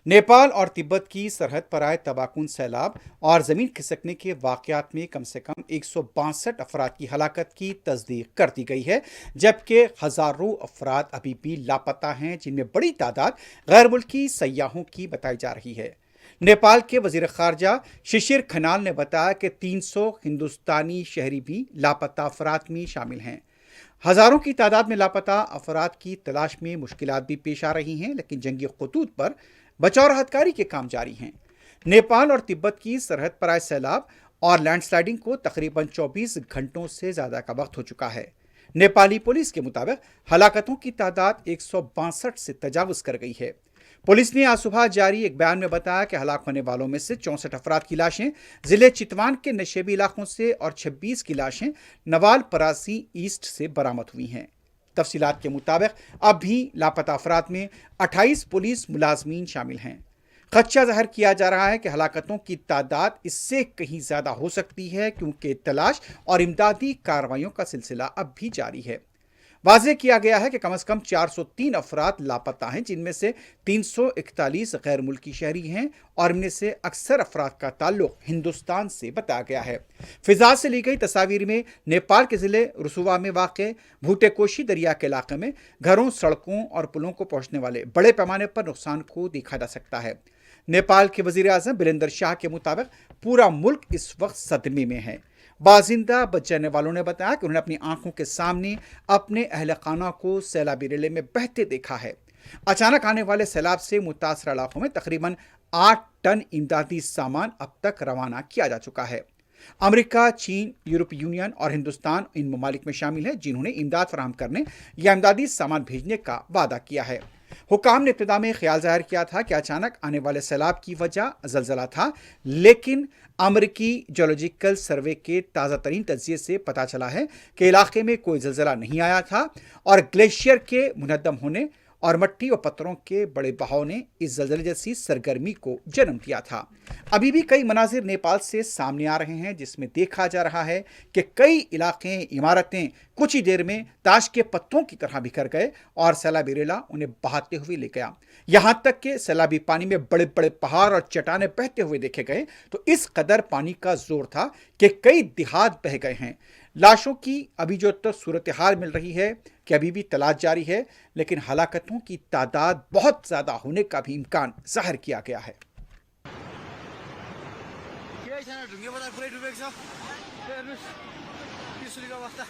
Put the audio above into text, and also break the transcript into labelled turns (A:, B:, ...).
A: नेपाल और तिब्बत की सरहद पर आए तबाहकुन सैलाब और ज़मीन खिसकने के वाक़यात में कम से कम 162 अफराद की हलाकत की तस्दीक कर दी गई है, जबकि हज़ारों अफराद अभी भी लापता हैं, जिनमें बड़ी तादाद गैर मुल्की सयाहों की बताई जा रही है। नेपाल के वज़ीर ख़ारजा शिशिर खनाल ने बताया कि 300 हिंदुस्तानी शहरी भी लापता अफराद में शामिल हैं। हज़ारों की तादाद में लापता अफराद की तलाश में मुश्किलात भी पेश आ रही हैं, लेकिन जंगी खतूत पर बचाव राहतकारी के काम जारी हैं। नेपाल और तिब्बत की सरहद पर आए सैलाब और लैंडस्लाइडिंग को तकरीबन 24 घंटों से ज़्यादा का वक्त हो चुका है। नेपाली पुलिस के मुताबिक हलाकतों की तादाद 162 से तजावज़ कर गई है। पुलिस ने आज सुबह जारी एक बयान में बताया कि हलाक होने वालों में से 64 अफराद की लाशें जिले चितवान के नशेबी इलाकों से और 26 की लाशें नवाल परासी ईस्ट से बरामद हुई हैं। तफसीलात के मुताबिक अब भी लापता अफराद में 28 पुलिस मुलाजमीन शामिल हैं। खदशा जाहिर किया जा रहा है कि हलाकतों की तादाद इससे कहीं ज़्यादा हो सकती है, क्योंकि तलाश और इमदादी कार्रवाइयों का सिलसिला अब भी जारी है। वाज़ेह किया गया है कि कम से कम 403 अफराद लापता हैं, जिनमें से 341 गैर मुल्की शहरी हैं और इनमें से अक्सर अफराद का ताल्लुक हिंदुस्तान से बताया गया है। फिजा से ली गई तस्वीर में नेपाल के ज़िले रुसुवा में वाक़ भूटेकोशी दरिया के इलाके में घरों, सड़कों और पुलों को पहुँचने वाले बड़े पैमाने पर नुकसान को देखा जा सकता है। नेपाल के वज़ीर आज़म बिरेंद्र शाह के मुताबिक पूरा मुल्क इस वक्त सदमे में है। बाजिंदा बच जाने वालों ने बताया कि उन्होंने अपनी आंखों के सामने अपने अहल खाना को सैलाबी रेले में बहते देखा है। अचानक आने वाले सैलाब से मुतासर इलाकों में तकरीबन 8 टन इमदादी सामान अब तक रवाना किया जा चुका है। अमेरिका, चीन, यूरोपीय यूनियन और हिंदुस्तान इन ममालिक में शामिल है, जिन्होंने इमदाद फराहम करने या इमदादी सामान भेजने का वादा किया है। हुकाम ने इब्तिदा में ख्याल जाहिर किया था कि अचानक आने वाले सैलाब की वजह ज़लज़ला था, लेकिन अमरीकी जियोलॉजिकल सर्वे के ताज़ा तरीन तज्ज़िये से पता चला है कि इलाके में कोई ज़लज़ला नहीं आया था और ग्लेशियर के मुनद्दम होने और मिट्टी और पत्थरों के बड़े बहाव ने इस ज़लज़ले जैसी सरगर्मी को जन्म दिया था। अभी भी कई मनाजिर नेपाल से सामने आ रहे हैं, जिसमें देखा जा रहा है कि कई इलाके, इमारतें कुछ ही देर में ताश के पत्तों की तरह बिखर गए और सैलाबी रेला उन्हें बहाते हुए ले गया। यहाँ तक कि सैलाबी पानी में बड़े बड़े पहाड़ और चट्टानें बहते हुए देखे गए, तो इस कदर पानी का जोर था कि कई देहात बह गए हैं। लाशों की अभी जो तक सूरत हाल मिल रही है कि अभी भी तलाश जारी है, लेकिन हलाकतों की तादाद बहुत ज़्यादा होने का भी इम्कान जाहिर किया गया है।
B: के छैन ढुङ्गे बजार पुरै डुबेको छ हेर्नुस् 30 अवस्था